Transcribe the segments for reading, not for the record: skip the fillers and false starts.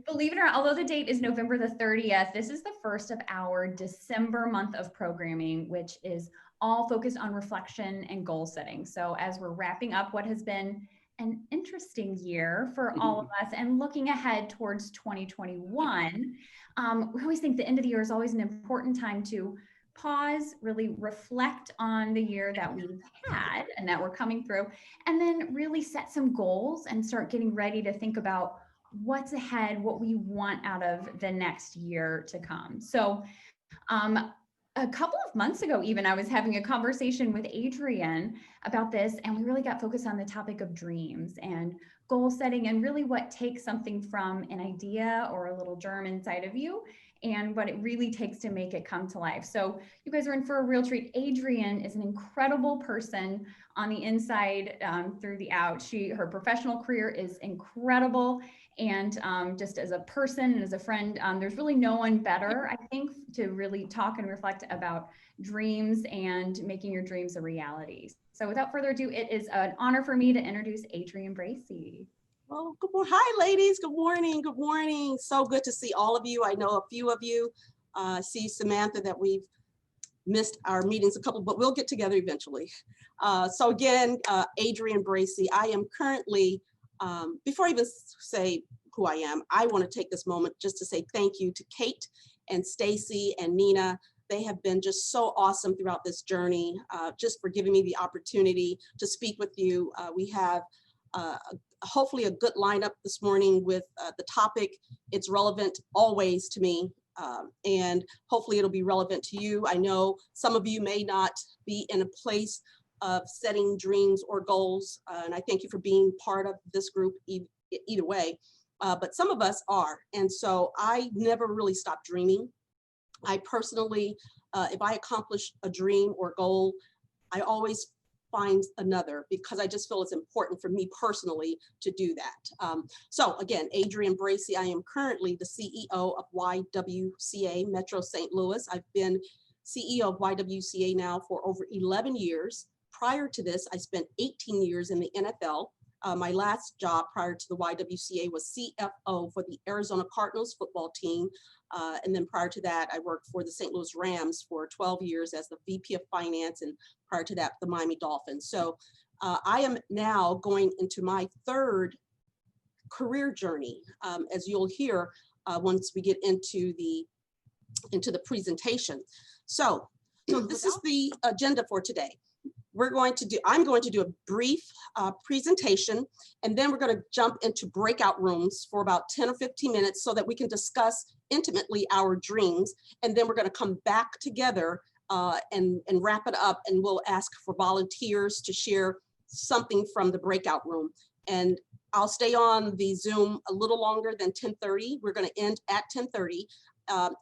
Believe it or not, although the date is November the 30th, this is the first of our December month of programming, which is all focused on reflection and goal setting. So as we're wrapping up what has been an interesting year for all of us and looking ahead towards 2021, we always think the end of the year is always an important time to pause, really reflect on the year that we've had and that we're coming through, and then really set some goals and start getting ready to think about what's ahead, what we want out of the next year to come. So a couple of months ago, even, I was having a conversation with Adrian about this, and we really got focused on the topic of dreams and goal setting and really what takes something from an idea or a little germ inside of you and what it really takes to make it come to life. So you guys are in for a real treat. Adrian is an incredible person on the inside through the out. Her professional career is incredible. And just as a person and as a friend, there's really no one better, I think, to really talk and reflect about dreams and making your dreams a reality. So without further ado, it is an honor for me to introduce Adrian Bracy. Well, good morning. Hi, ladies. Good morning. Good morning. So good to see all of you. I know a few of you. See Samantha that we've missed our meetings a couple, but we'll get together eventually. So again, Adrian Bracy. I am currently, before I even say who I am, I want to take this moment just to say thank you to Kate and Stacy and Nina. They have been just so awesome throughout this journey, just for giving me the opportunity to speak with you. We have hopefully a good lineup this morning with the topic. It's relevant always to me, and hopefully it'll be relevant to you. I know some of you may not be in a place of setting dreams or goals, and I thank you for being part of this group either way, but some of us are, and so I never really stopped dreaming. I personally, if I accomplish a dream or goal, I always find another, because I just feel it's important for me personally to do that. So again, Adrian Bracy, I am currently the CEO of YWCA Metro St. Louis. I've been CEO of YWCA now for over 11 years. Prior to this, I spent 18 years in the NFL. My last job prior to the YWCA was CFO for the Arizona Cardinals football team. And then prior to that, I worked for the St. Louis Rams for 12 years as the VP of Finance, and prior to that, the Miami Dolphins. So I am now going into my third career journey, as you'll hear once we get into the presentation. So this is the agenda for today. I'm going to do a brief presentation, and then we're going to jump into breakout rooms for about 10 or 15 minutes so that we can discuss intimately our dreams. And then we're going to come back together and wrap it up, and we'll ask for volunteers to share something from the breakout room. And I'll stay on the Zoom a little longer than 10:30. We're going to end at 10:30.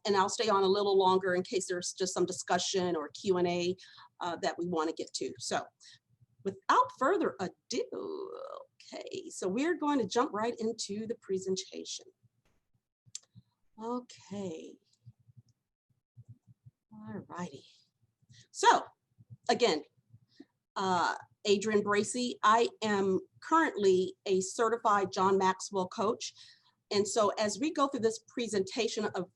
And I'll stay on a little longer in case there's just some discussion or Q&A that we want to get to. So without further ado, okay, so we're going to jump right into the presentation. Okay, all righty. So again, Adrian Bracy, I am currently a certified John Maxwell coach. And so as we go through this presentation of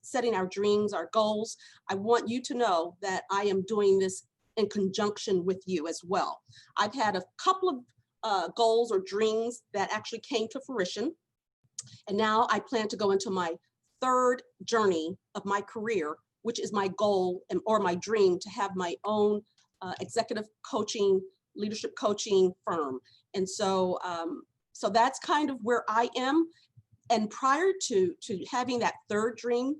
setting our dreams, our goals, I want you to know that I am doing this in conjunction with you as well. I've had a couple of goals or dreams that actually came to fruition. And now I plan to go into my third journey of my career, which is my goal or my dream to have my own executive coaching, leadership coaching firm. And so, so that's kind of where I am. And prior to having that third dream,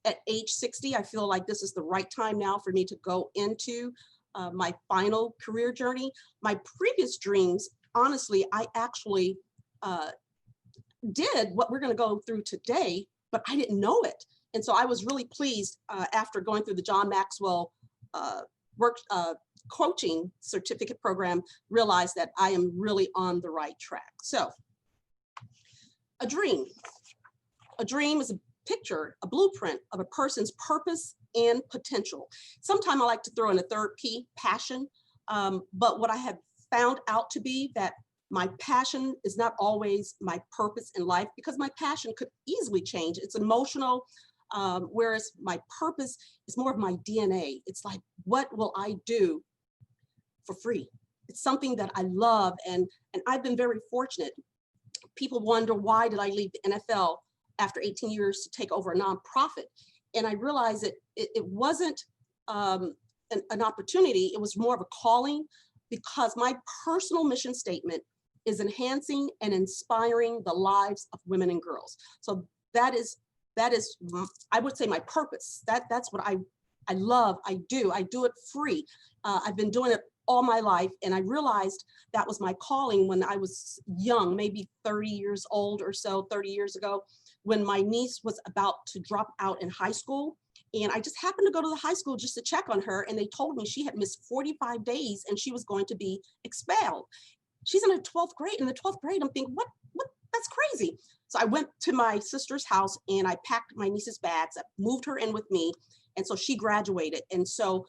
at age 60, I feel like this is the right time now for me to go into my final career journey. My previous dreams, honestly, I actually did what we're going to go through today, but I didn't know it. And so I was really pleased after going through the John Maxwell coaching certificate program, realized that I am really on the right track. So a dream is a picture, a blueprint of a person's purpose and potential. Sometimes I like to throw in a third P, passion. But what I have found out to be that My passion is not always my purpose in life, because my passion could easily change. It's emotional, whereas my purpose is more of my DNA. It's like, what will I do for free? It's something that I love, and I've been very fortunate. People wonder, why did I leave the NFL after 18 years to take over a nonprofit? And I realized that it wasn't an opportunity, it was more of a calling, because my personal mission statement is enhancing and inspiring the lives of women and girls. So that is, I would say, my purpose. That's what I love. I do it free. I've been doing it all my life, and I realized that was my calling when I was young, maybe 30 years old or so, 30 years ago, when my niece was about to drop out in high school. And I just happened to go to the high school just to check on her, and they told me she had missed 45 days and she was going to be expelled. She's in the 12th grade. In the 12th grade, I'm thinking, what? That's crazy. So I went to my sister's house and I packed my niece's bags, I moved her in with me, and so she graduated. And so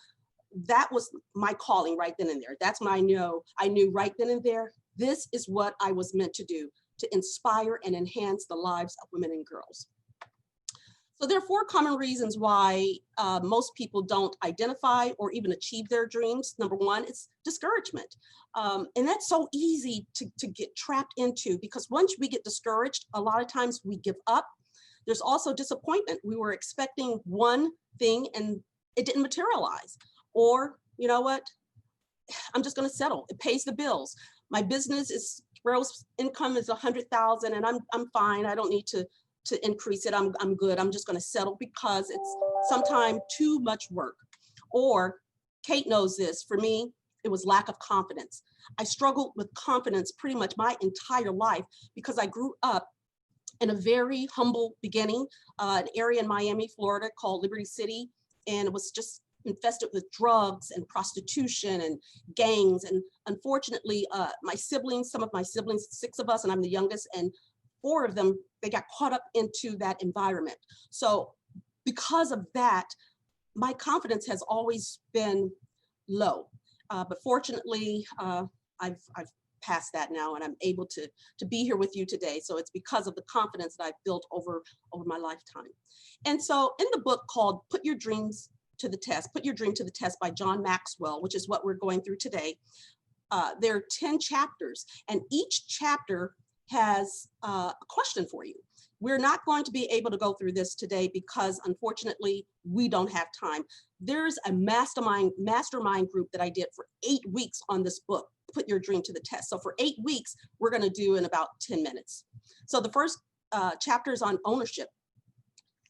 that was my calling right then and there. That's when I knew right then and there, this is what I was meant to do, to inspire and enhance the lives of women and girls. So there are 4 common reasons why most people don't identify or even achieve their dreams. Number 1, it's discouragement. And that's so easy to get trapped into, because once we get discouraged, a lot of times we give up. There's also disappointment. We were expecting one thing and it didn't materialize. Or, you know what, I'm just gonna settle. It pays the bills. My business is, gross income is 100,000 and I'm fine. I don't need to increase it. I'm good. I'm just gonna settle because it's sometimes too much work. Or, Kate knows this, for me, it was lack of confidence. I struggled with confidence pretty much my entire life, because I grew up in a very humble beginning, an area in Miami, Florida called Liberty City, and it was just infested with drugs and prostitution and gangs. And unfortunately, my siblings, some of my siblings, 6 of us, and I'm the youngest, and 4 of them, they got caught up into that environment. So because of that, my confidence has always been low. But fortunately, I've passed that now, and I'm able to be here with you today. So it's because of the confidence that I've built over my lifetime. And so in the book called Put Your Dreams to the Test, Put Your Dream to the Test by John Maxwell, which is what we're going through today, there are 10 chapters, and each chapter has a question for you. We're not going to be able to go through this today because unfortunately we don't have time. There's a mastermind group that I did for 8 weeks on this book, Put Your Dream to the Test. So for 8 weeks, we're gonna do in about 10 minutes. So the first chapter is on ownership.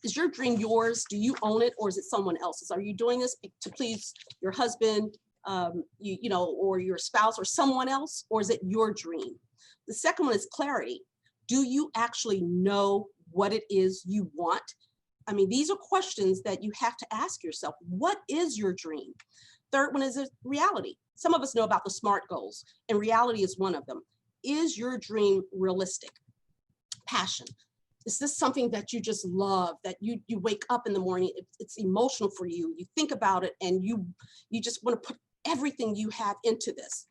Is your dream yours? Do you own it, or is it someone else's? Are you doing this to please your husband, you know, or your spouse or someone else, or is it your dream? The second one is clarity. Do you actually know what it is you want? I mean, these are questions that you have to ask yourself. What is your dream? Third one is reality. Some of us know about the SMART goals, and reality is one of them. Is your dream realistic? Passion. Is this something that you just love, that you wake up in the morning, it's emotional for you, you think about it, and you just want to put everything you have into this?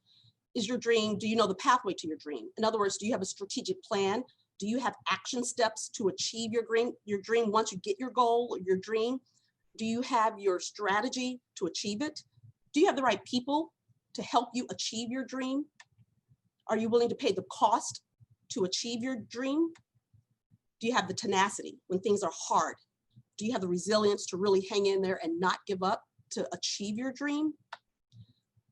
Is your dream, do you know the pathway to your dream? In other words, do you have a strategic plan? Do you have action steps to achieve your dream once you get your goal or your dream? Do you have your strategy to achieve it? Do you have the right people to help you achieve your dream? Are you willing to pay the cost to achieve your dream? Do you have the tenacity when things are hard? Do you have the resilience to really hang in there and not give up to achieve your dream?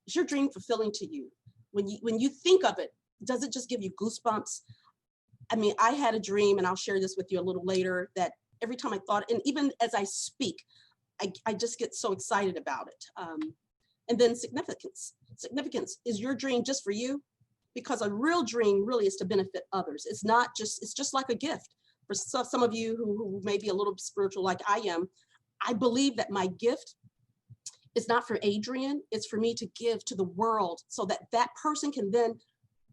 Is your dream fulfilling to you? When you think of it, does it just give you goosebumps? I mean, I had a dream, and I'll share this with you a little later, that every time I thought, and even as I speak, I just get so excited about it. And then significance. Significance, is your dream just for you? Because a real dream really is to benefit others. It's just like a gift. For some of you who may be a little spiritual like I am, I believe that my gift is not for Adrian, it's for me to give to the world so that that person can then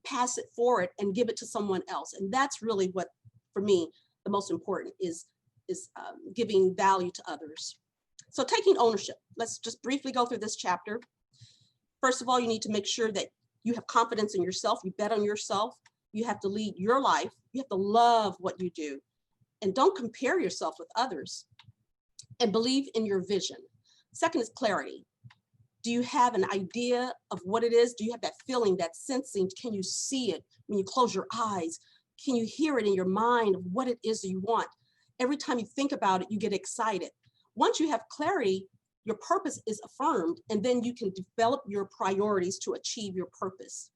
pass it forward and give it to someone else. And that's really what, for me, the most important is giving value to others. So taking ownership, let's just briefly go through this chapter. First of all, you need to make sure that You have confidence in yourself. You bet on yourself. You have to lead your life. You have to love what you do. And don't compare yourself with others. And believe in your vision. Second is clarity. Do you have an idea of what it is? Do you have that feeling, that sensing? Can you see it when you close your eyes? Can you hear it in your mind of what it is that you want? Every time you think about it, you get excited. Once you have clarity, your purpose is affirmed, and then you can develop your priorities to achieve your purpose.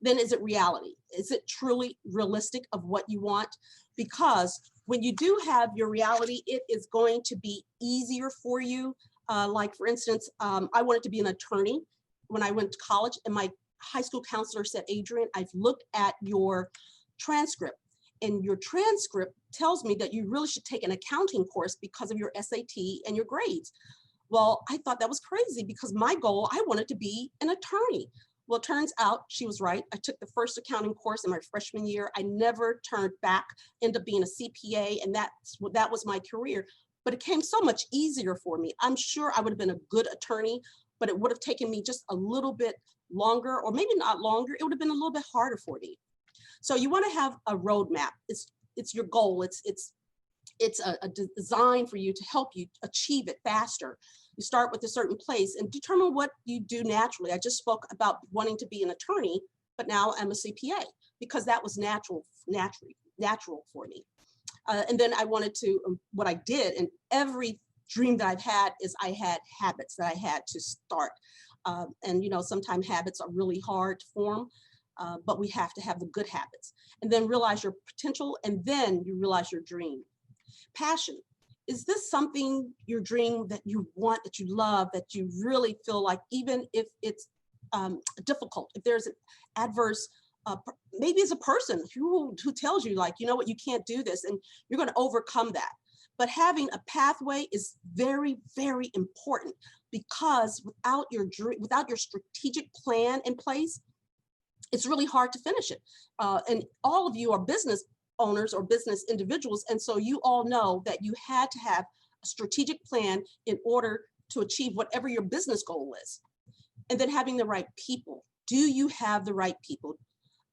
Then is it reality? Is it truly realistic of what you want? Because when you do have your reality, it is going to be easier for you. Like for instance, I wanted to be an attorney when I went to college, and my high school counselor said, Adrian, I've looked at your transcript, and your transcript tells me that you really should take an accounting course because of your SAT and your grades. Well, I thought that was crazy because my goal, I wanted to be an attorney. Well, it turns out she was right. I took the first accounting course in my freshman year. I never turned back, ended up being a CPA, and that was my career. But it came so much easier for me. I'm sure I would have been a good attorney, but it would have taken me just a little bit longer, or maybe not longer. It would have been a little bit harder for me. So you want to have a roadmap. It's your goal. It's a design for you to help you achieve it faster. You start with a certain place and determine what you do naturally. I just spoke about wanting to be an attorney, but now I'm a CPA because that was natural for me. And then I wanted to, what I did, and every dream that I've had is I had habits that I had to start. And sometimes habits are really hard to form, but we have to have the good habits. And then realize your potential, and then you realize your dream. Passion. Is this something, your dream, that you want, that you love, that you really feel like, even if it's difficult, if there's an adverse, maybe it's a person who tells you like, you know what, you can't do this, and you're going to overcome that. But having a pathway is very, very important, because without your dream, without your strategic plan in place, it's really hard to finish it. And all of you are business owners or business individuals. And so you all know that you had to have a strategic plan in order to achieve whatever your business goal is. And then having the right people. Do you have the right people?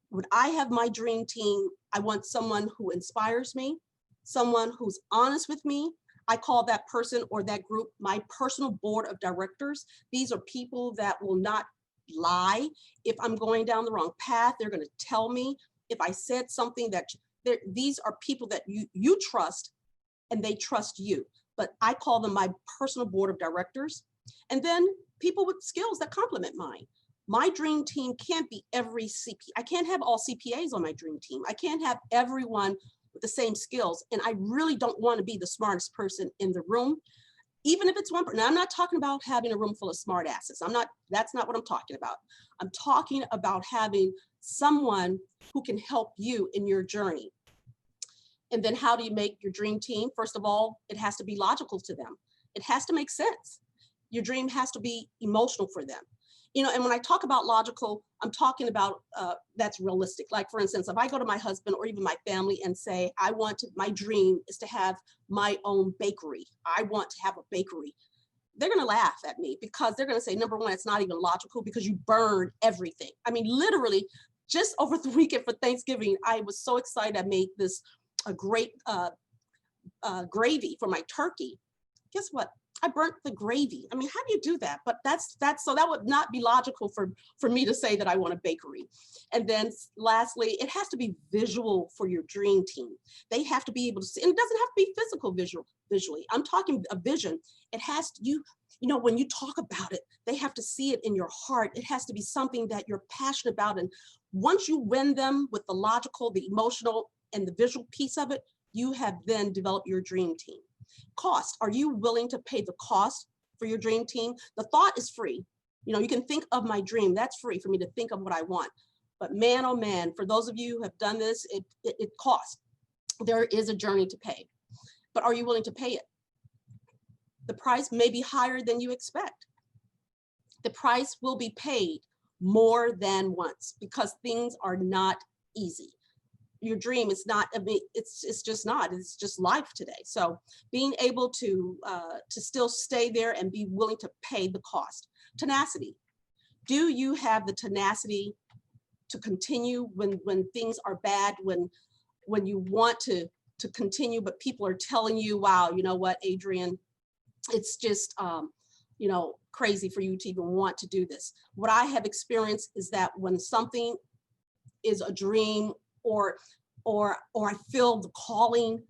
When I have my dream team, I want someone who inspires me, someone who's honest with me. I call that person or that group my personal board of directors. These are people that will not lie. If I'm going down the wrong path, they're going to tell me. If I said something that these are people that you trust, and they trust you. But I call them my personal board of directors. And then people with skills that complement mine. My dream team can't be every CPA. I can't have all CPAs on my dream team. I can't have everyone with the same skills. And I really don't want to be the smartest person in the room, even if it's one person. Now, I'm not talking about having a room full of smart asses. That's not what I'm talking about. I'm talking about having someone who can help you in your journey. And then how do you make your dream team? First of all, it has to be logical to them. It has to make sense. Your dream has to be emotional for them. And when I talk about logical, I'm talking about that's realistic. Like for instance, if I go to my husband or even my family and say, my dream is to have my own bakery. I want to have a bakery. They're going to laugh at me, because they're going to say, number one, it's not even logical because you burn everything. I mean, literally, just over the weekend for Thanksgiving, I was so excited. I made a great gravy for my turkey. Guess what? I burnt the gravy. I mean, how do you do that? But so that would not be logical for me to say that I want a bakery. And then lastly, it has to be visual for your dream team. They have to be able to see, and it doesn't have to be physical visually. I'm talking a vision. It has to, when you talk about it, they have to see it in your heart. It has to be something that you're passionate about. And once you win them with the logical, the emotional, and the visual piece of it, you have then developed your dream team. Cost. Are you willing to pay the cost for your dream team? The thought is free. You can think of my dream. That's free for me to think of what I want. But man, oh man, for those of you who have done this, it costs. There is a journey to pay. But are you willing to pay it? The price may be higher than you expect. The price will be paid more than once, because things are not easy. Your dream is not, it's just not, it's just life today. So being able to still stay there and be willing to pay the cost. Tenacity. do you have the tenacity to continue when things are bad, when you want to continue, but people are telling you, wow, you know what, Adrian, it's just, you know, crazy for you to even want to do this. What I have experienced is that when something is a dream or I feel the calling,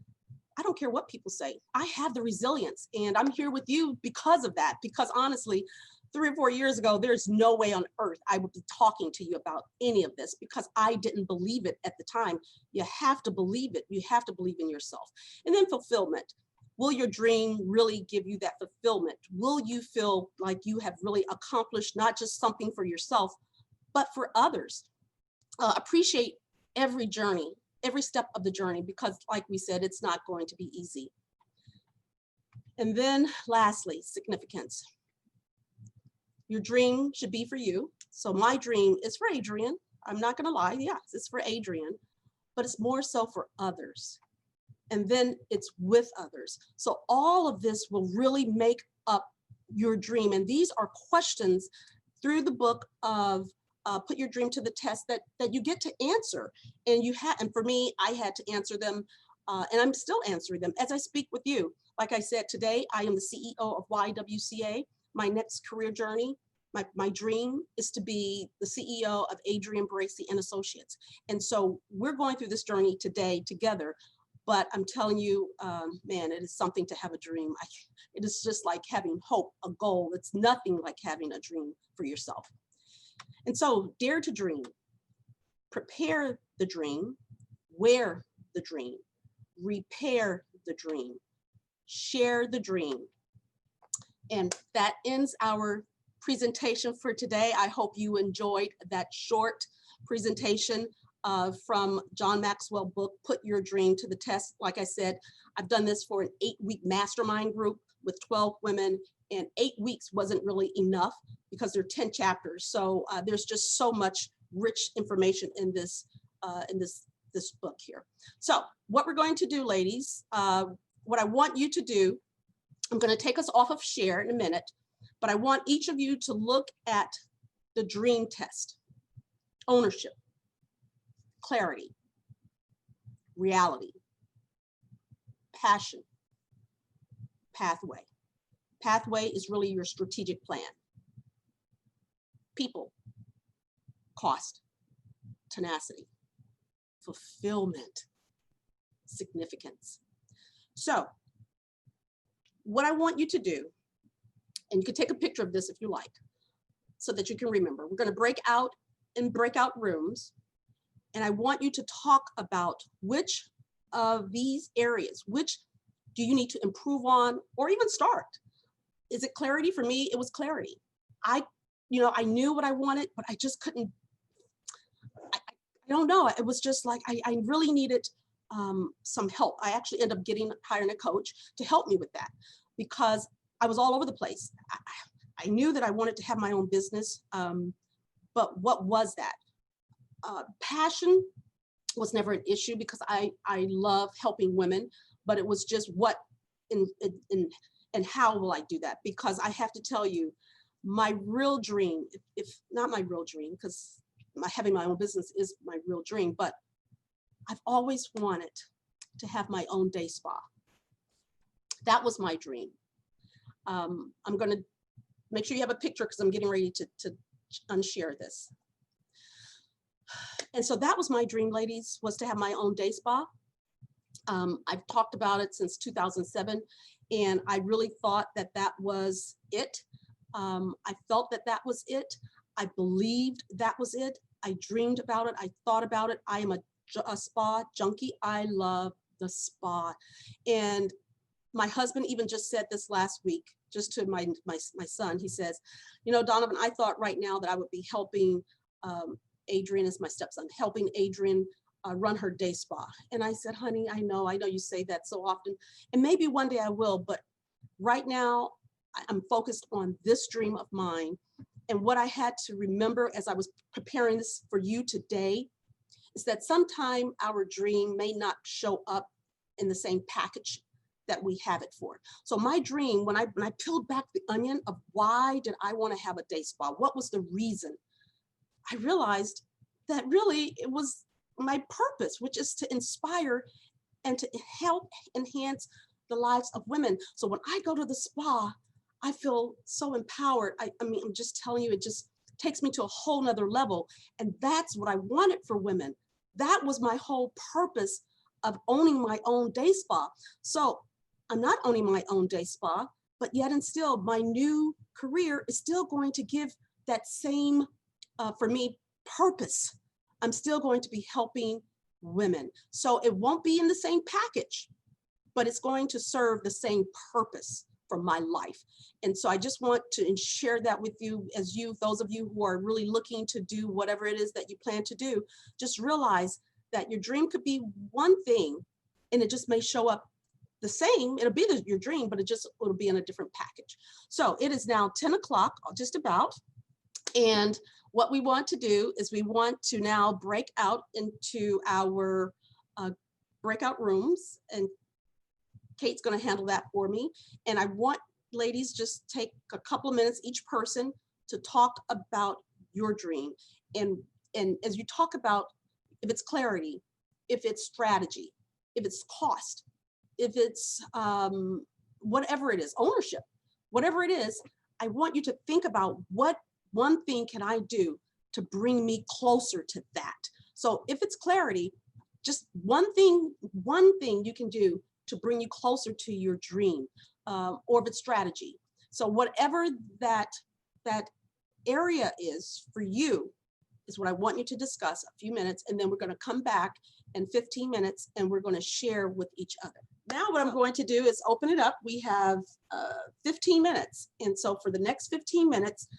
I don't care what people say. I have the resilience, and I'm here with you because of that. Because honestly, 3 or 4 years ago, there's no way on earth I would be talking to you about any of this because I didn't believe it at the time. You have to believe it. You have to believe in yourself. And then fulfillment. Will your dream really give you that fulfillment? Will you feel like you have really accomplished not just something for yourself, but for others? Appreciate every journey, every step of the journey, because like we said, it's not going to be easy. And then lastly, significance. Your dream should be for you. So my dream is for Adrian. I'm not gonna lie, yes, it's for Adrian, but it's more so for others. And then it's with others. So all of this will really make up your dream. And these are questions through the book of Put Your Dream to the Test that you get to answer. And and for me, I had to answer them, and I'm still answering them as I speak with you. Like I said, today, I am the CEO of YWCA. My next career journey, my dream is to be the CEO of Adrian Bracy and Associates. And so we're going through this journey today together, but I'm telling you, man, it is something to have a dream. It is just like having hope, a goal. It's nothing like having a dream for yourself. And so dare to dream, prepare the dream, wear the dream, repair the dream, share the dream. And that ends our presentation for today. I hope you enjoyed that short presentation from John Maxwell book, Put Your Dream to the Test. Like I said, I've done this for an 8-week mastermind group with 12 women, and 8 weeks wasn't really enough because there are 10 chapters. So there's just so much rich information in this book here. So what we're going to do, ladies, what I want you to do, I'm going to take us off of share in a minute, but I want each of you to look at the dream test: ownership, clarity, reality, passion, pathway. Pathway is really your strategic plan. People, cost, tenacity, fulfillment, significance. So what I want you to do, and you can take a picture of this if you like, so that you can remember, we're going to break out in breakout rooms, and I want you to talk about which of these areas, which do you need to improve on or even start. Is it clarity? For me, it was clarity. I knew what I wanted, but I just couldn't, I don't know. It was just like, I really needed some help. I actually ended up hiring a coach to help me with that because I was all over the place. I knew that I wanted to have my own business, but what was that? Passion was never an issue because I love helping women, but it was just what and how will I do that? Because I have to tell you, my real dream, if not my real dream, because having my own business is my real dream, but I've always wanted to have my own day spa. That was my dream. I'm going to make sure you have a picture because I'm getting ready to unshare this. And so that was my dream, ladies, was to have my own day spa. I've talked about it since 2007, and I really thought that that was it. I felt that that was it. I believed that was it. I dreamed about it. I thought about it. I am a spa junkie. I love the spa. And my husband even just said this last week, just to my son. He says, you know, Donovan, I thought right now that I would be helping Adrian, as my stepson, helping Adrian run her day spa. And I said, honey, I know you say that so often, and maybe one day I will, but right now I'm focused on this dream of mine. And what I had to remember as I was preparing this for you today is that sometime our dream may not show up in the same package that we have it for. So my dream, when I peeled back the onion of why did I want to have a day spa, what was the reason, I realized that really it was my purpose, which is to inspire and to help enhance the lives of women. So when I go to the spa, I feel so empowered. I mean, I'm just telling you, it just takes me to a whole nother level. And that's what I wanted for women. That was my whole purpose of owning my own day spa. So I'm not owning my own day spa, but yet and still my new career is still going to give that same, for me, purpose. I'm still going to be helping women. So it won't be in the same package, but it's going to serve the same purpose for my life. And so I just want to share that with you, as you, those of you who are really looking to do whatever it is that you plan to do, just realize that your dream could be one thing and it just may show up the same. It'll be your dream, but it'll be in a different package. So it is now 10 o'clock, just about. And what we want to do is we want to now break out into our breakout rooms, and Kate's going to handle that for me. And I want ladies just take a couple of minutes, each person, to talk about your dream. And as you talk about, if it's clarity, if it's strategy, if it's cost, if it's whatever it is, ownership, whatever it is, I want you to think about what one thing can I do to bring me closer to that. So if it's clarity, just one thing you can do to bring you closer to your dream, or if it's strategy. So whatever that area is for you is what I want you to discuss a few minutes, and then we're going to come back in 15 minutes and we're going to share with each other. Now what I'm going to do is open it up. We have 15 minutes. And so for the next 15 minutes,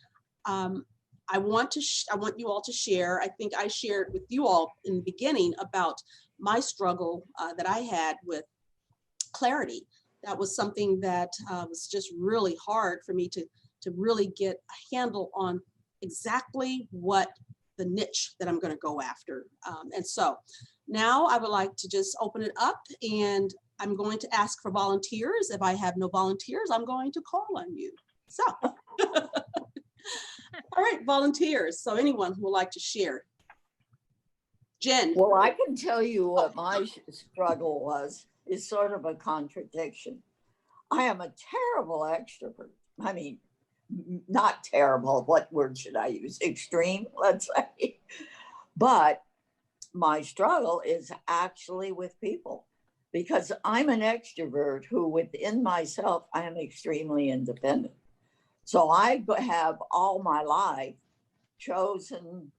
I want you all to share. I think I shared with you all in the beginning about my struggle that I had with clarity. That was something that was just really hard for me to really get a handle on exactly what the niche that I'm going to go after. And so now I would like to just open it up, and I'm going to ask for volunteers. If I have no volunteers, I'm going to call on you. So, all right, volunteers. So anyone who would like to share. Jen. Well, I can tell you what my struggle was. Is sort of a contradiction. I am a terrible extrovert. I mean, not terrible. What word should I use? Extreme, let's say. But my struggle is actually with people, because I'm an extrovert who within myself, I am extremely independent. So I have all my life chosen,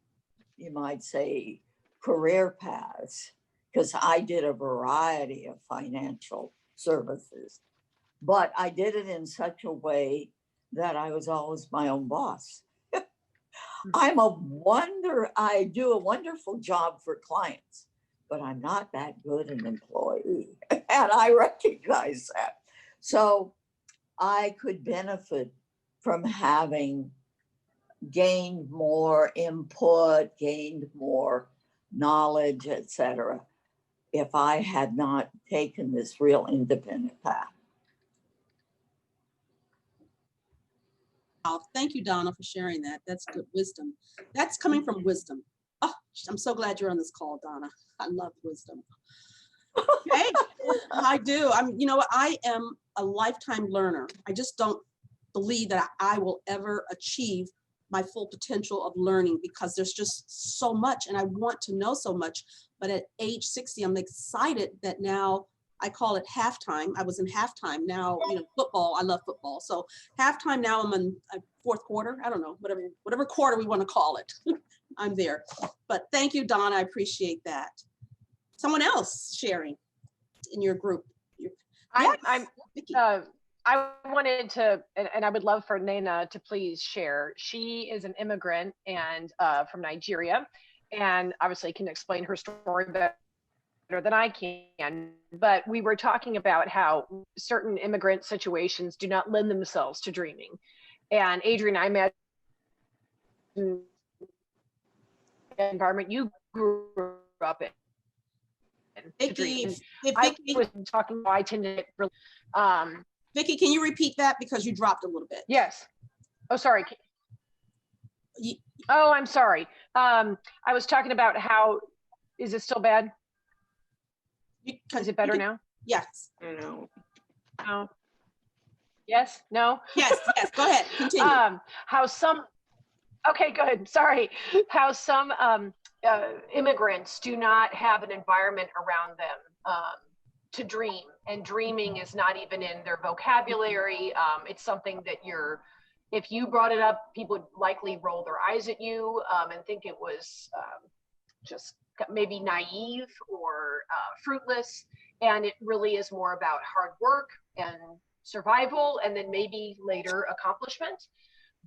you might say, career paths, because I did a variety of financial services, but I did it in such a way that I was always my own boss. I do a wonderful job for clients, but I'm not that good an employee. And I recognize that. So I could benefit from having gained more input, gained more knowledge, etc., if I had not taken this real independent path. Oh, thank you, Donna, for sharing that. That's good wisdom. That's coming from wisdom. Oh, I'm so glad you're on this call, Donna. I love wisdom. Okay, I do. You know what? I am a lifetime learner. I just don't believe that I will ever achieve my full potential of learning, because there's just so much and I want to know so much. But at age 60, I'm excited that now I call it halftime. I was in halftime. Now, you know, football, I love football. So halftime now, I'm in fourth quarter. I don't know, whatever quarter we want to call it. I'm there. But thank you, Donna. I appreciate that. Someone else sharing in your group. I wanted to, and I would love for Nena to please share. She is an immigrant and from Nigeria, and obviously can explain her story better than I can. But we were talking about how certain immigrant situations do not lend themselves to dreaming. And Adrian, I imagine the environment you grew up in. to dream. Vicky, And I was talking about, I tend to really, Vicky, can you repeat that because you dropped a little bit? yes. Oh, sorry. Oh, I'm sorry. I was talking about how, is it still bad? Is it better now? Yes. No. No. Yes? No? Yes, yes, go ahead, continue. How some, okay, good, sorry. How some immigrants do not have an environment around them to dream, and dreaming is not even in their vocabulary. It's something that if you brought it up, people would likely roll their eyes at you and think it was just maybe naive or fruitless. And it really is more about hard work and survival, and then maybe later accomplishment,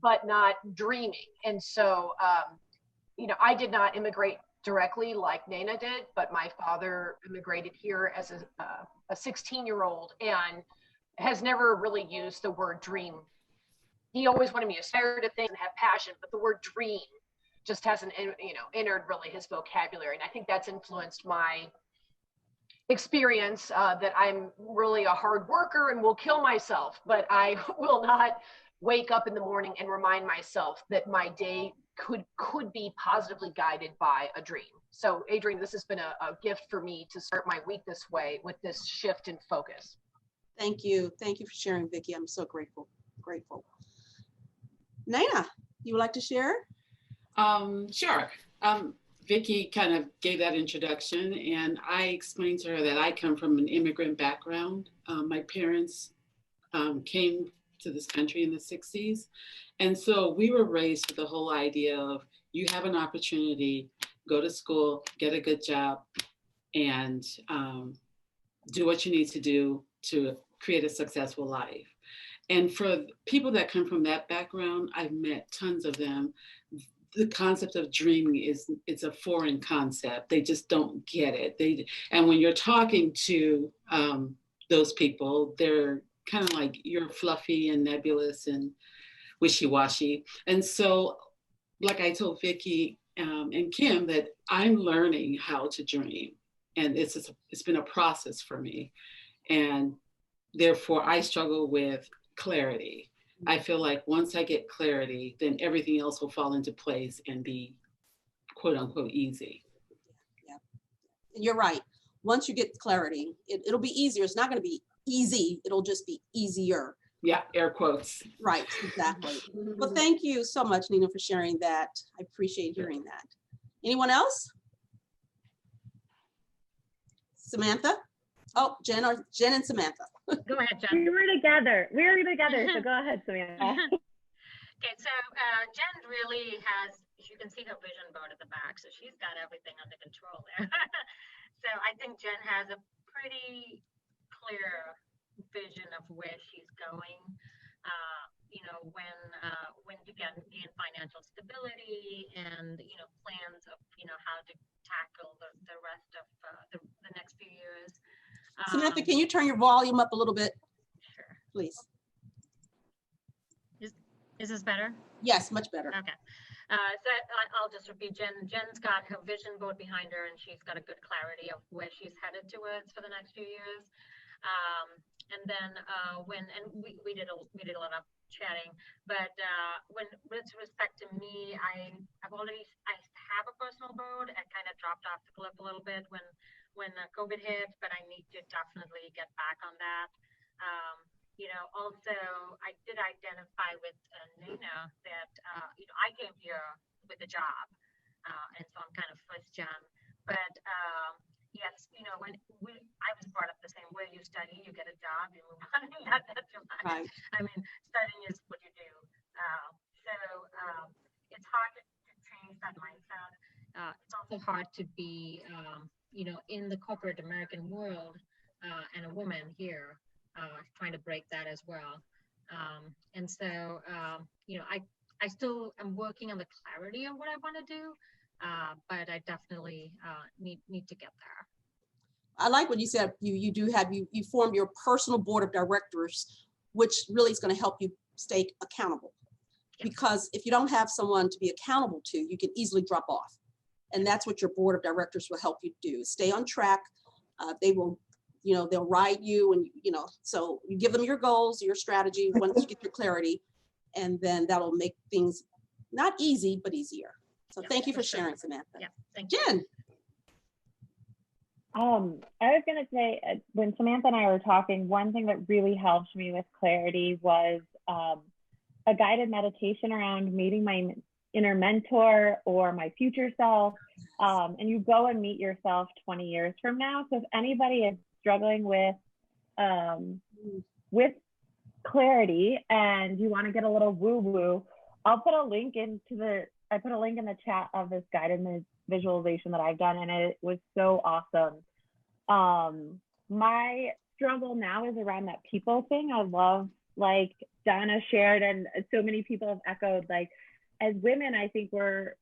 but not dreaming. And so, I did not immigrate directly like Naina did, but my father immigrated here as a 16-year-old and has never really used the word dream. He always wanted me to aspire to things and have passion, but the word dream just hasn't, entered really his vocabulary. And I think that's influenced my experience that I'm really a hard worker and will kill myself, but I will not wake up in the morning and remind myself that my day could be positively guided by a dream. So Adrian, this has been a gift for me to start my week this way with this shift in focus. Thank you. Thank you for sharing, Vicky. I'm so grateful. Naina, you would like to share? Sure. Vicky kind of gave that introduction, and I explained to her that I come from an immigrant background. My parents came to this country in the 60s. And so we were raised with the whole idea of you have an opportunity, go to school, get a good job, and do what you need to do to create a successful life. And for people that come from that background, I've met tons of them. The concept of dreaming it's a foreign concept. They just don't get it. And when you're talking to those people, they're kind of like, you're fluffy and nebulous and wishy-washy. And so, like I told Vicky and Kim, that I'm learning how to dream. And it's been a process for me. And therefore, I struggle with clarity. I feel like once I get clarity, then everything else will fall into place and be quote unquote easy. Yeah, you're right. Once you get clarity, it'll be easier. It's not going to be easy. It'll just be easier. Yeah, air quotes. Right, exactly. Well, thank you so much, Nina, for sharing that. I appreciate hearing that. Anyone else? Samantha? Oh, Jen and Samantha. Go ahead, Jen. We were together, so go ahead, Samantha. Okay, so Jen really has, you can see her vision board at the back, so she's got everything under control there. So I think Jen has a pretty clear vision of where she's going. When you gain financial stability and plans of how to tackle the rest of the next few years. Samantha, can you turn your volume up a little bit? Sure. Please. Is this better? Yes, much better. Okay. So I'll just repeat, Jen's got her vision board behind her, and she's got a good clarity of where she's headed towards for the next few years. And then we did a lot of chatting, but with respect to me, I have a personal board. I kind of dropped off the cliff a little bit when COVID hit, but I need to definitely get back on that. Also I did identify with Nina that I came here with a job, and so I'm kind of first gen, but yes, when I was brought up the same way. You study, you get a job, you move on. That's your life. Right. I mean, studying is what you do. So it's hard to change that mindset. It's also hard to be, in the corporate American world and a woman here trying to break that as well. And so, I still am working on the clarity of what I want to do, but I definitely need to get there. I like what you said. You formed your personal board of directors, which really is going to help you stay accountable. Because if you don't have someone to be accountable to, you can easily drop off. And that's what your board of directors will help you do. Stay on track, They will, they'll ride you, and, so you give them your goals, your strategy, once you get your clarity, and then that'll make things not easy, but easier. So Yeah, thank you for sure. sharing, Samantha. Yeah, thank you. Jen. I was going to say, when Samantha and I were talking, one thing that really helped me with clarity was a guided meditation around meeting my inner mentor or my future self. And you go and meet yourself 20 years from now. So if anybody is struggling with clarity and you want to get a little woo-woo, I'll put a link in the chat of this guided visualization that I've done, and it was so awesome. My struggle now is around that people thing. I love, like Donna shared, and so many people have echoed, like, as women, I think we're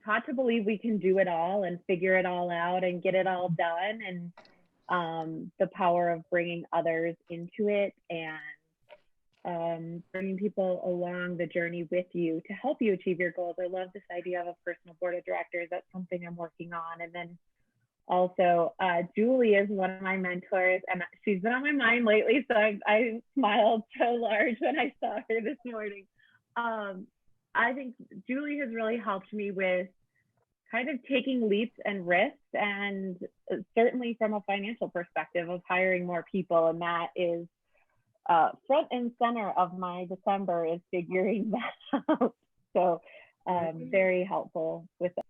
taught to believe we can do it all and figure it all out and get it all done. And the power of bringing others into it and bringing people along the journey with you to help you achieve your goals. I love this idea of a personal board of directors. That's something I'm working on. And then also, Julie is one of my mentors, and she's been on my mind lately. So I smiled so large when I saw her this morning. I think Julie has really helped me with kind of taking leaps and risks, and certainly from a financial perspective of hiring more people. And that is front and center of my December, is figuring that out. So very helpful with that.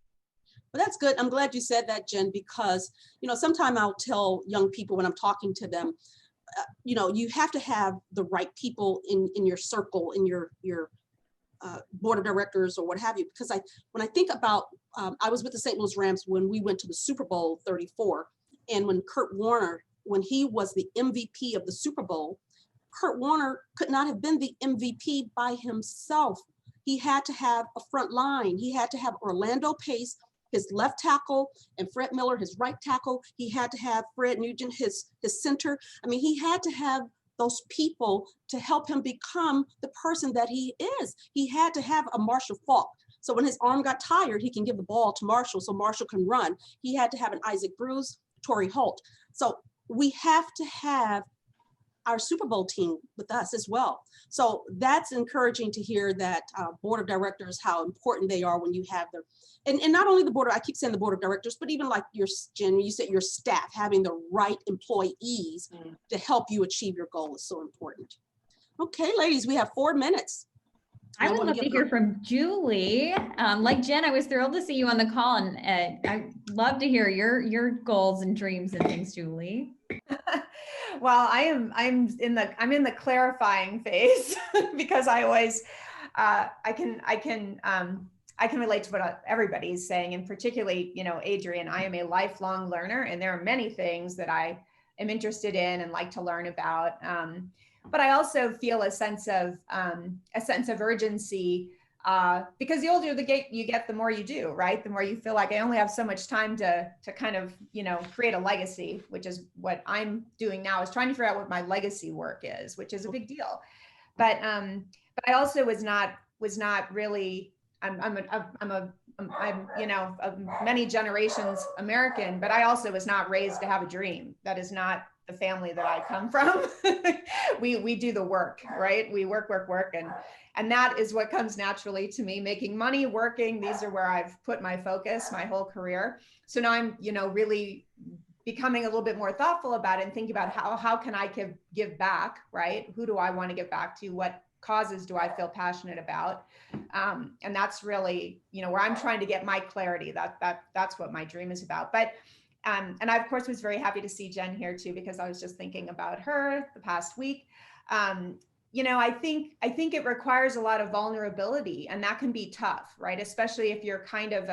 Well, that's good. I'm glad you said that, Jen, because, sometimes I'll tell young people when I'm talking to them, you have to have the right people in your circle, in your board of directors or what have you. Because when I think about, I was with the St. Louis Rams when we went to the Super Bowl 34. And when Kurt Warner, when he was the MVP of the Super Bowl, Kurt Warner could not have been the MVP by himself. He had to have a front line. He had to have Orlando Pace, his left tackle, and Fred Miller, his right tackle. He had to have Fred Nugent, his center. I mean, he had to have those people to help him become the person that he is. He had to have a Marshall Faulk. So when his arm got tired, he can give the ball to Marshall so Marshall can run. He had to have an Isaac Bruce, Torrey Holt. So we have to have our Super Bowl team with us as well. So that's encouraging to hear that board of directors, how important they are when you have them. And not only the board, I keep saying the board of directors, but even like Jen, you said your staff, having the right employees to help you achieve your goal is so important. Okay, ladies, we have 4 minutes. I would love to hear from Julie. Like Jen, I was thrilled to see you on the call, and I'd love to hear your goals and dreams and things, Julie. Well, I'm in the clarifying phase because I always I can relate to what everybody's saying, and particularly, Adrian, I am a lifelong learner, and there are many things that I am interested in and like to learn about. But I also feel a sense of urgency because the older you get, the more you do, right? The more you feel like I only have so much time to kind of, create a legacy, which is what I'm doing now, is trying to figure out what my legacy work is, which is a big deal. But I also was not really, I'm many generations American, but I also was not raised to have a dream. That is not the family that I come from. we do the work, right? We work, and that is what comes naturally to me. Making money, working, these are where I've put my focus my whole career. So now I'm, really becoming a little bit more thoughtful about it and thinking about how can I give back, right? Who do I want to give back to? What causes do I feel passionate about? And that's really, where I'm trying to get my clarity. That's what my dream is about. But and I, of course, was very happy to see Jen here too, because I was just thinking about her the past week. I think it requires a lot of vulnerability, and that can be tough, right? Especially if you're kind of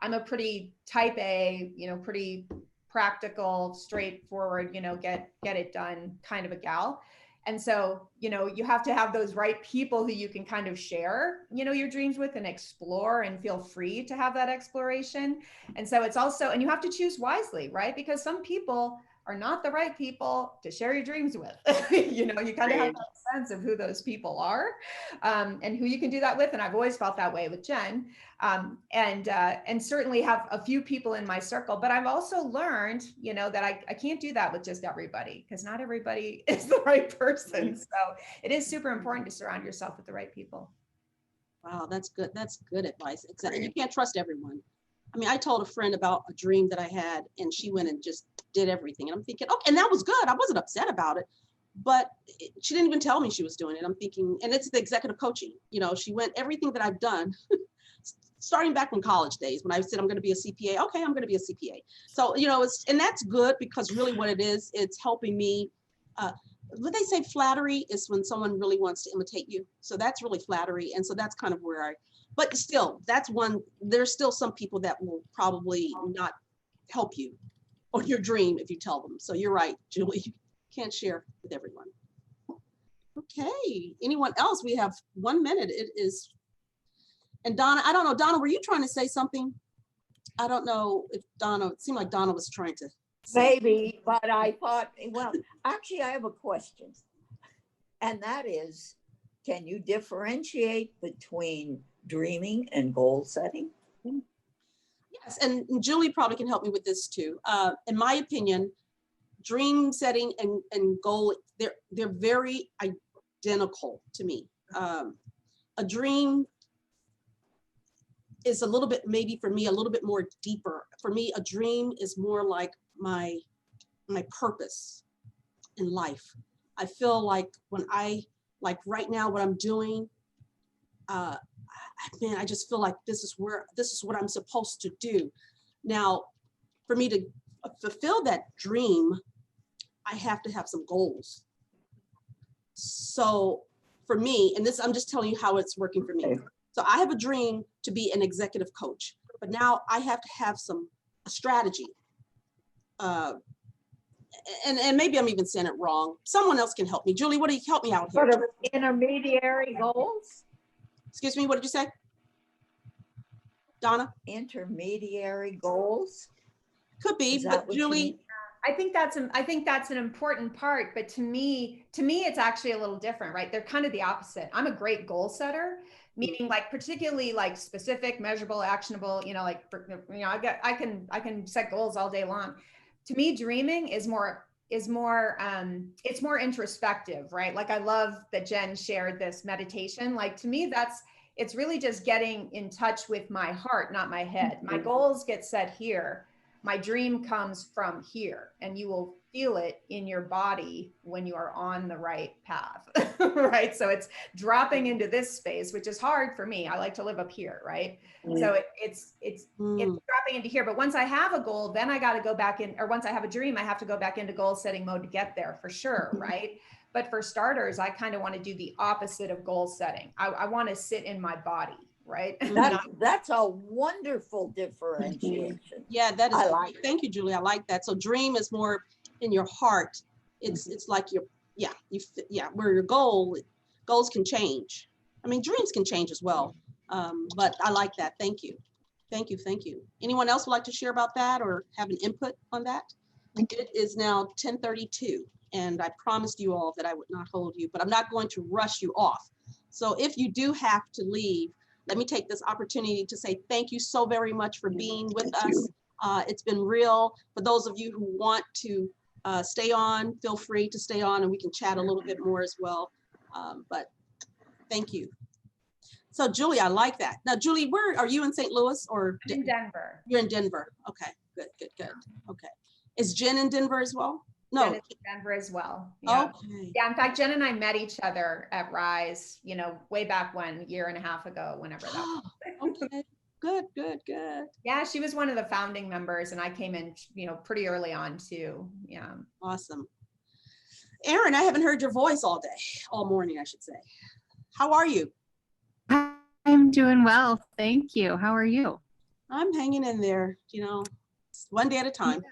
I'm a pretty type A, pretty practical, straightforward, get it done kind of a gal. And so, you have to have those right people who you can kind of share, your dreams with and explore and feel free to have that exploration. And so it's also, and you have to choose wisely, right? Because some people are not the right people to share your dreams with. You know, you kind of have that sense of who those people are, and who you can do that with. And I've always felt that way with Jen, and certainly have a few people in my circle. But I've also learned, you know, that I can't do that with just everybody, because not everybody is the right person. So it is super important to surround yourself with the right people. Wow, that's good. That's good advice. Exactly. You can't trust everyone. I mean, I told a friend about a dream that I had, and she went and just did everything. And I'm thinking, okay, and that was good. I wasn't upset about it, but she didn't even tell me she was doing it. I'm thinking, and it's the executive coaching. You know, she went everything that I've done, starting back in college days when I said I'm going to be a CPA. Okay, I'm going to be a CPA. So, you know, and that's good, because really what it is, it's helping me. What they say, flattery is when someone really wants to imitate you. So that's really flattery. And so that's kind of where but still, that's one, there's still some people that will probably not help you on your dream if you tell them. So you're right, Julie, you can't share with everyone. Okay, anyone else? We have 1 minute. It is, and Donna, I don't know, Donna, were you trying to say something? I don't know if Donna, it seemed like Donna was trying to. Maybe, but I thought, well, actually, I have a question. And that is, can you differentiate between dreaming and goal setting? Yes, and Julie probably can help me with this too. In my opinion, dream setting and goal, they're very identical to me. A dream is a little bit, maybe for me, a little bit more deeper. For me, a dream is more like my purpose in life. I feel like when like right now, what I'm doing, man, I just feel like this is what I'm supposed to do. Now, for me to fulfill that dream, I have to have some goals. So for me, and this, I'm just telling you how it's working for me. So I have a dream to be an executive coach, but now I have to have a strategy. And maybe I'm even saying it wrong. Someone else can help me. Julie, what do you help me out here? Sort of intermediary goals? Excuse me, what did you say? Donna? Intermediary goals? Could be, but Julie. I think that's an important part, but to me, it's actually a little different, right? They're kind of the opposite. I'm a great goal setter, meaning like particularly like specific, measurable, actionable, you know, like, you know, I can set goals all day long. To me, dreaming is more, it's more introspective, right? Like I love that Jen shared this meditation. Like to me, it's really just getting in touch with my heart, not my head. My goals get set here. My dream comes from here, and you will feel it in your body when you are on the right path, right? So it's dropping into this space, which is hard for me. I like to live up here, right? So it's dropping into here. But once I have a goal, then I got to go back in, or once I have a dream, I have to go back into goal setting mode to get there for sure, right? But for starters, I kind of want to do the opposite of goal setting. I want to sit in my body. Right. That's a wonderful differentiation. Yeah, that is. Thank you, Julie. I like that. So dream is more in your heart. It's like where your goals can change. I mean, dreams can change as well. But I like that. Thank you. Thank you. Thank you. Anyone else would like to share about that or have an input on that? It is now 10:32, and I promised you all that I would not hold you, but I'm not going to rush you off. So if you do have to leave, let me take this opportunity to say thank you so very much for being with us. It's been real. For those of you who want to stay on, feel free to stay on and we can chat a little bit more as well. But thank you. So Julie, I like that. Now, Julie, where are you, in St. Louis or? I'm in Denver. You're in Denver. Okay, good. Okay. Is Jen in Denver as well? No. Jen is in Denver as well. Yeah. Okay. Yeah. In fact, Jen and I met each other at Rise, you know, way back when, a year and a half ago, whenever that was. Okay. Good. Yeah. She was one of the founding members and I came in, you know, pretty early on too. Yeah. Awesome. Erin, I haven't heard your voice all morning, I should say. How are you? I'm doing well. Thank you. How are you? I'm hanging in there, you know, one day at a time.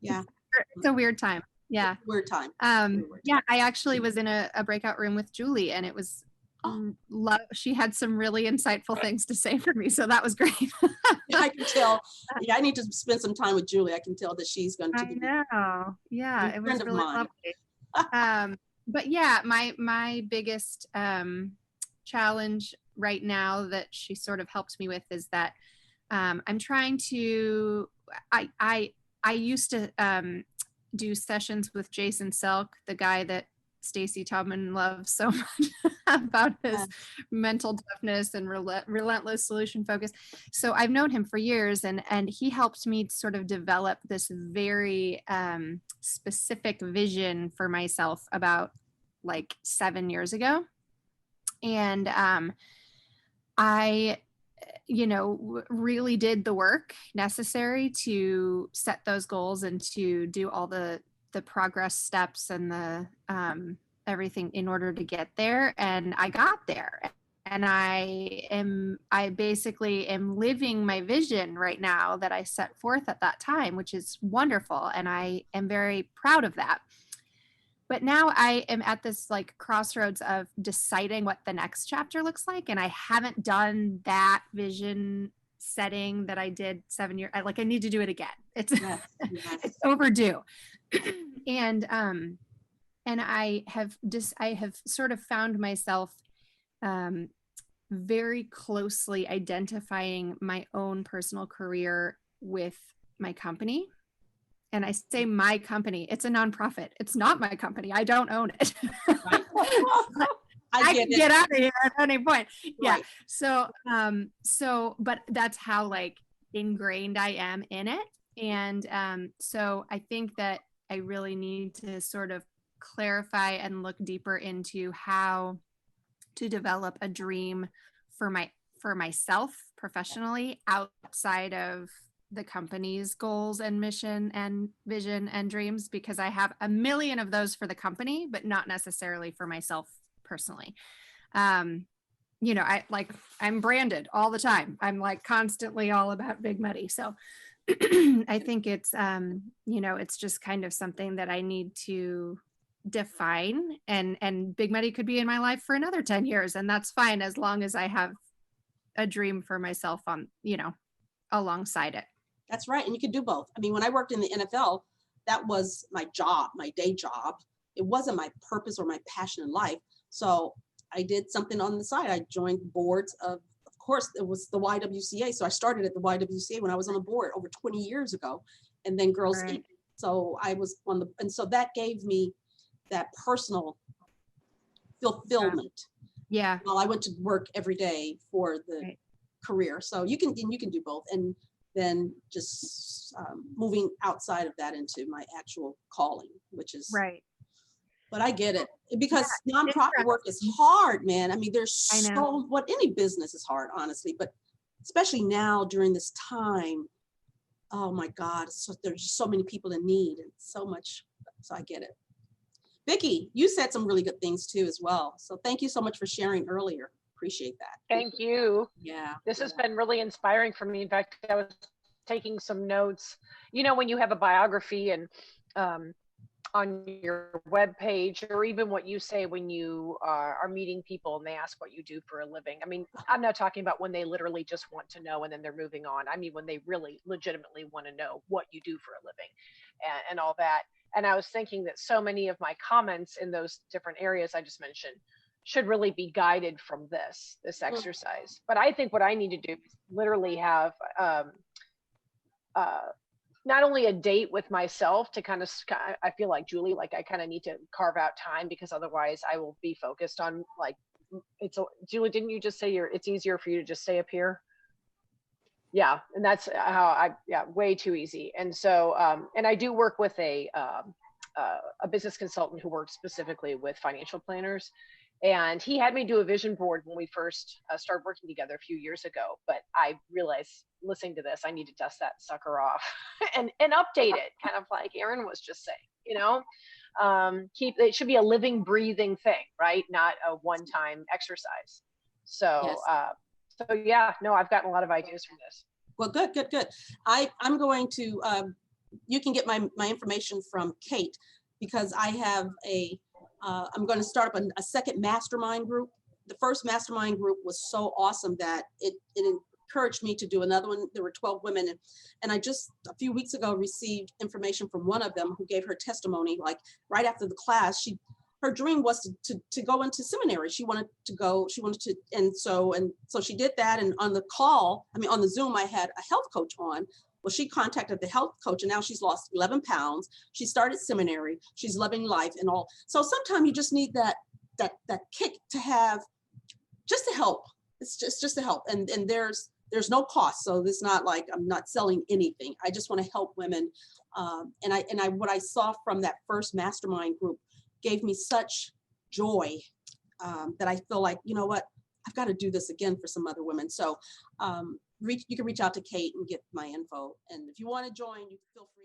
Yeah. It's a weird time. Yeah. Weird time. Yeah, I actually was in a breakout room with Julie and it was She had some really insightful things to say for me, so that was great. I can tell. Yeah, I need to spend some time with Julie. I can tell that she's going to I be know. Yeah, a it was friend of really mine. lovely. But yeah, my biggest challenge right now that she sort of helped me with is that I'm trying to. I used to do sessions with Jason Selk, the guy that Stacy Tubman loves so much about his mental toughness and relentless solution focus. So I've known him for years, and he helped me sort of develop this very specific vision for myself about like 7 years ago. And I really did the work necessary to set those goals and to do all the progress steps and the everything in order to get there. And I got there. And I basically am living my vision right now that I set forth at that time, which is wonderful. And I am very proud of that. But now I am at this like crossroads of deciding what the next chapter looks like. And I haven't done that vision setting that I did 7 years. I need to do it again. It's it's overdue. And I have sort of found myself very closely identifying my own personal career with my company. And I say my company, it's a nonprofit. It's not my company. I don't own it. Right. I can get out of here at any point. Yeah. Right. So, but that's how like ingrained I am in it. And so I think that I really need to sort of clarify and look deeper into how to develop a dream for myself professionally outside of the company's goals and mission and vision and dreams, because I have a million of those for the company, but not necessarily for myself personally. I'm branded all the time. I'm like constantly all about Big Muddy. So I think it's, it's just kind of something that I need to define, and Big Muddy could be in my life for another 10 years. And that's fine, as long as I have a dream for myself on, alongside it. That's right. And you can do both. I mean, when I worked in the NFL, that was my job, my day job. It wasn't my purpose or my passion in life. So I did something on the side. I joined boards of course, it was the YWCA. So I started at the YWCA when I was on the board over 20 years ago, and then Girls Inc. So I was and so that gave me that personal fulfillment. Yeah. Well, I went to work every day for the career. So you can do both. And then just moving outside of that into my actual calling, which is right. But I get it, because nonprofit work is hard, man. I mean, there's any business is hard, honestly, but especially now during this time, oh my God, so there's so many people in need and so much, so I get it. Vicki, you said some really good things too as well. So thank you so much for sharing earlier. Appreciate that. Thank you. Yeah. This has been really inspiring for me. In fact, I was taking some notes. When you have a biography and on your webpage, or even what you say when you are meeting people and they ask what you do for a living. I mean, I'm not talking about when they literally just want to know and then they're moving on. I mean, when they really legitimately want to know what you do for a living and all that. And I was thinking that so many of my comments in those different areas I just mentioned should really be guided from this exercise. But I think what I need to do is literally have not only a date with myself to kind of, I feel like Julie, like I kind of need to carve out time, because otherwise I will be focused on like, Julie, didn't you just say it's easier for you to just stay up here? Yeah. And that's how way too easy. And so, and I do work with a business consultant who works specifically with financial planners. And he had me do a vision board when we first started working together a few years ago. But I realized, listening to this, I need to dust that sucker off and update it, kind of like Erin was just saying, it should be a living, breathing thing, right? Not a one-time exercise. So, yes. I've gotten a lot of ideas from this. Well, good. I'm going to, you can get my information from Kate, because I have I'm going to start up a second mastermind group the first mastermind group was so awesome that it encouraged me to do another one. There were 12 women, and I just a few weeks ago received information from one of them who gave her testimony, like right after the class. Her dream was to go into seminary. She wanted to, and so she did that. And on the call, on the Zoom, I had a health coach on. Well, she contacted the health coach, and now she's lost 11 pounds. She started seminary. She's loving life and all. So sometimes you just need that kick to have, just to help. It's just to help. And there's no cost. So it's not like I'm not selling anything. I just want to help women. What I saw from that first mastermind group gave me such joy that I feel like, you know what, I've got to do this again for some other women. So you can reach out to Kate and get my info. And if you want to join, you feel free.